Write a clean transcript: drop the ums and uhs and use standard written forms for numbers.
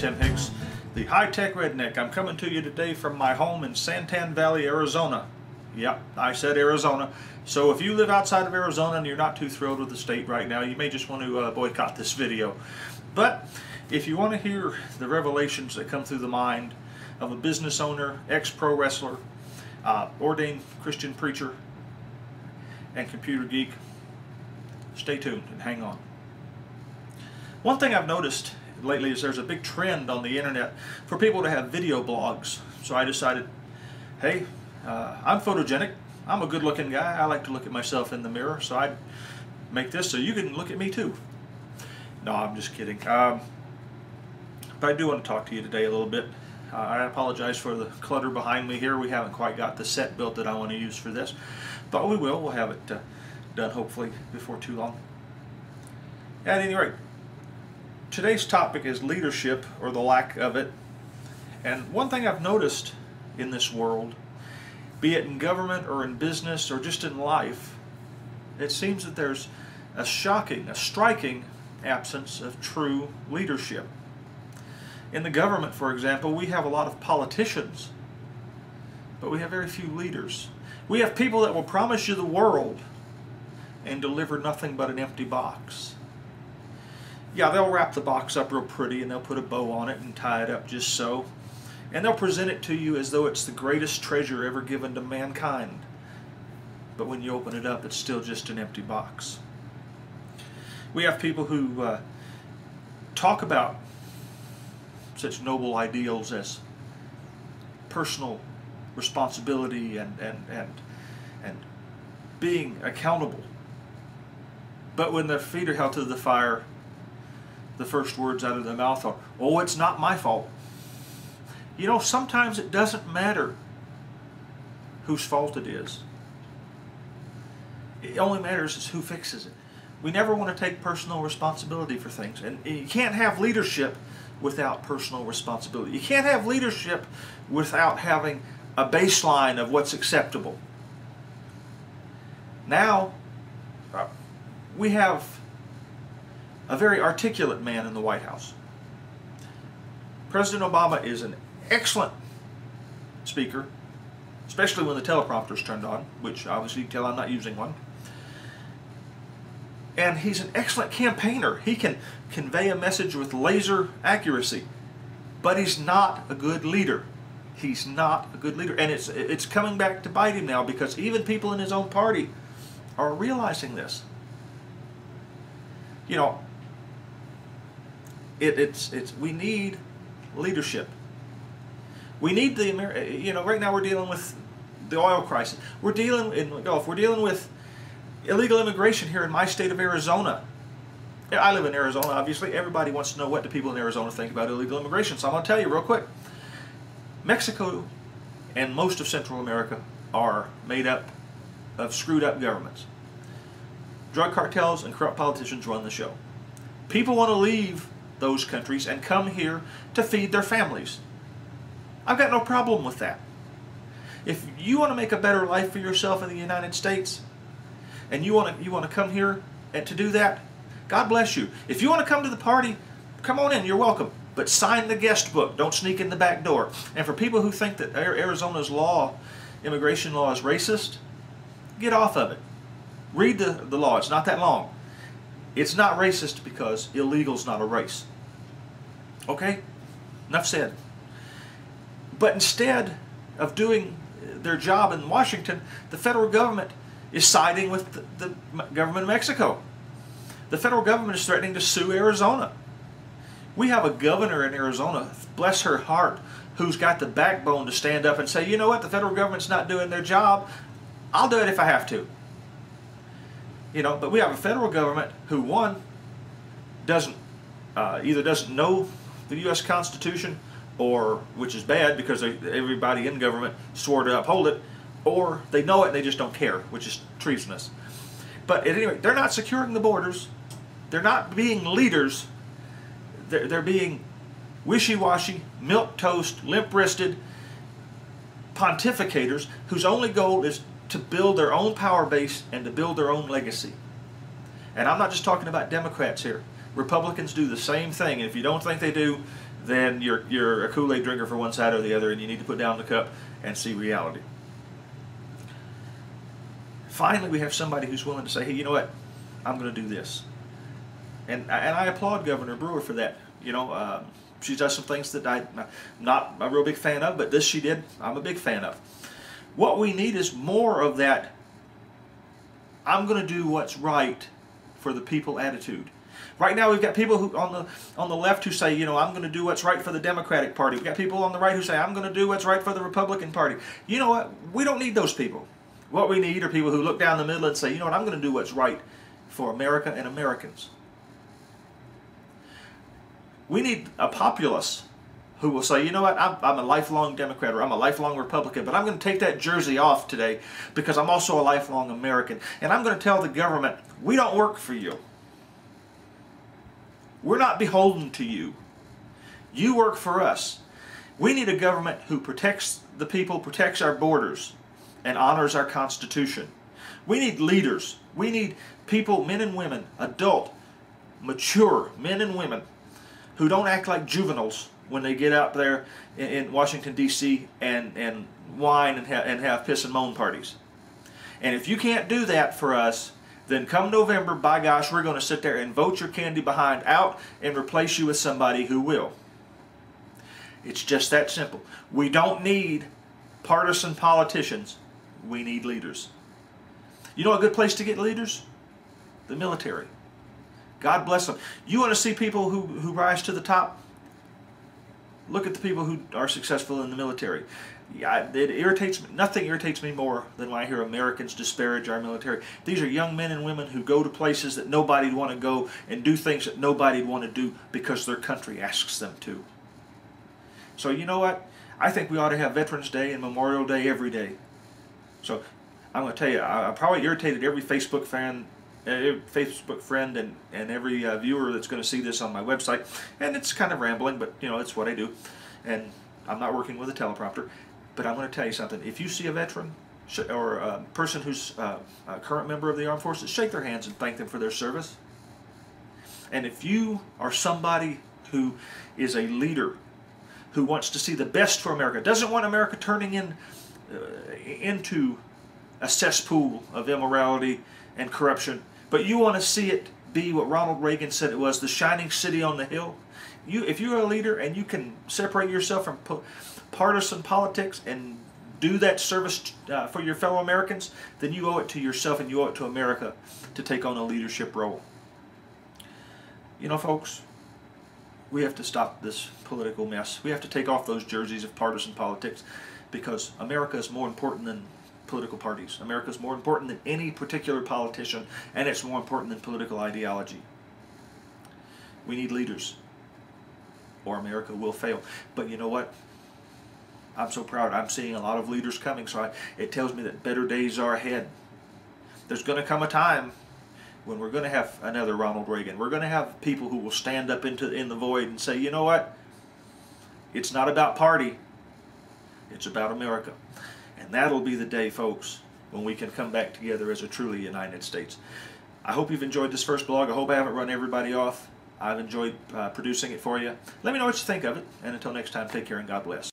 Tim Hicks, the high-tech redneck. I'm coming to you today from my home in Santan Valley, Arizona. Yep, I said Arizona. So if you live outside of Arizona and you're not too thrilled with the state right now, you may just want to boycott this video. But if you want to hear the revelations that come through the mind of a business owner, ex-pro wrestler, ordained Christian preacher, and computer geek, stay tuned and hang on. One thing I've noticed lately is there's a big trend on the internet for people to have video blogs. So I decided, hey, I'm photogenic. I'm a good-looking guy. I like to look at myself in the mirror, so I'd make this so you can look at me too. No, I'm just kidding. But I do want to talk to you today a little bit. I apologize for the clutter behind me here. We haven't quite got the set built that I want to use for this, but we will. We'll have it done hopefully before too long. At any rate, today's topic is leadership, or the lack of it. And one thing I've noticed in this world, be it in government or in business or just in life, it seems that there's a striking absence of true leadership. In the government, for example, we have a lot of politicians, but we have very few leaders. We have people that will promise you the world and deliver nothing but an empty box. Yeah, they'll wrap the box up real pretty and they'll put a bow on it and tie it up just so. And they'll present it to you as though it's the greatest treasure ever given to mankind. But when you open it up, it's still just an empty box. We have people who talk about such noble ideals as personal responsibility and being accountable. But when their feet are held to the fire, the first words out of their mouth are, "Oh, it's not my fault." You know, sometimes it doesn't matter whose fault it is. It only matters is who fixes it. We never want to take personal responsibility for things. And you can't have leadership without personal responsibility. You can't have leadership without having a baseline of what's acceptable. Now, we have a very articulate man in the White House. President Obama is an excellent speaker, especially when the teleprompter's turned on, which obviously you can tell I'm not using one. And he's an excellent campaigner. He can convey a message with laser accuracy, but he's not a good leader. He's not a good leader, and it's coming back to bite him now, because even people in his own party are realizing this. You know, we need leadership. We need right now we're dealing with the oil crisis. We're dealing in the Gulf. We're dealing with illegal immigration here in my state of Arizona. I live in Arizona, obviously. Everybody wants to know what the people in Arizona think about illegal immigration, so I'm going to tell you real quick. Mexico and most of Central America are made up of screwed up governments. Drug cartels and corrupt politicians run the show. People want to leave those countries and come here to feed their families. I've got no problem with that. If you want to make a better life for yourself in the United States, and you want to come here and to do that, God bless you. If you want to come to the party, come on in, you're welcome. But sign the guest book. Don't sneak in the back door. And for people who think that Arizona's immigration law is racist, get off of it. Read the law. It's not that long. It's not racist because illegal's not a race. Okay? Enough said. But instead of doing their job in Washington, the federal government is siding with the government of Mexico. The federal government is threatening to sue Arizona. We have a governor in Arizona, bless her heart, who's got the backbone to stand up and say, you know what, the federal government's not doing their job. I'll do it if I have to. You know, but we have a federal government who, one, either doesn't know the U.S. Constitution, or, which is bad because everybody in government swore to uphold it, or they know it and they just don't care, which is treasonous. But at any rate, they're not securing the borders. They're not being leaders. They're being wishy-washy, milquetoast, limp-wristed pontificators whose only goal is to build their own power base and to build their own legacy. And I'm not just talking about Democrats here. Republicans do the same thing. And if you don't think they do, then you're a Kool-Aid drinker for one side or the other, and you need to put down the cup and see reality. Finally, we have somebody who's willing to say, hey, you know what? I'm going to do this. And I applaud Governor Brewer for that. You know, she does some things that I'm not a real big fan of, but this she did, I'm a big fan of. What we need is more of that, I'm going to do what's right for the people attitude. Right now we've got people who on the left who say, you know, I'm going to do what's right for the Democratic Party. We've got people on the right who say, I'm going to do what's right for the Republican Party. You know what? We don't need those people. What we need are people who look down the middle and say, you know what, I'm going to do what's right for America and Americans. We need a populace who will say, you know what, I'm a lifelong Democrat or I'm a lifelong Republican, but I'm going to take that jersey off today because I'm also a lifelong American. And I'm going to tell the government, we don't work for you. We're not beholden to you. You work for us. We need a government who protects the people, protects our borders, and honors our Constitution. We need leaders. We need people, men and women, adult, mature men and women, who don't act like juveniles when they get out there in Washington, D.C. and whine and have piss and moan parties. And if you can't do that for us, then come November, by gosh, we're going to sit there and vote your candy behind out and replace you with somebody who will. It's just that simple. We don't need partisan politicians. We need leaders. You know a good place to get leaders? The military. God bless them. You want to see people who rise to the top? Look at the people who are successful in the military. Yeah, it irritates me. Nothing irritates me more than when I hear Americans disparage our military. These are young men and women who go to places that nobody'd want to go and do things that nobody'd want to do because their country asks them to. So you know what? I think we ought to have Veterans Day and Memorial Day every day. So I'm going to tell you, I probably irritated every Facebook friend and every viewer that's going to see this on my website. And it's kind of rambling, but you know, it's what I do. And I'm not working with a teleprompter. But I'm going to tell you something. If you see a veteran or a person who's a current member of the armed forces, shake their hands and thank them for their service. And if you are somebody who is a leader who wants to see the best for America, doesn't want America turning into a cesspool of immorality and corruption, but you want to see it be what Ronald Reagan said it was, the shining city on the hill. If you're a leader and you can separate yourself from partisan politics and do that service for your fellow Americans, then you owe it to yourself and you owe it to America to take on a leadership role. You know, folks, we have to stop this political mess. We have to take off those jerseys of partisan politics, because America is more important than political parties. America is more important than any particular politician, and it's more important than political ideology. We need leaders, or America will fail. But you know what? I'm so proud. I'm seeing a lot of leaders coming, so it tells me that better days are ahead. There's going to come a time when we're going to have another Ronald Reagan. We're going to have people who will stand up in the void and say, you know what? It's not about party. It's about America. And that'll be the day, folks, when we can come back together as a truly United States. I hope you've enjoyed this first blog. I hope I haven't run everybody off. I've enjoyed producing it for you. Let me know what you think of it. And until next time, take care and God bless.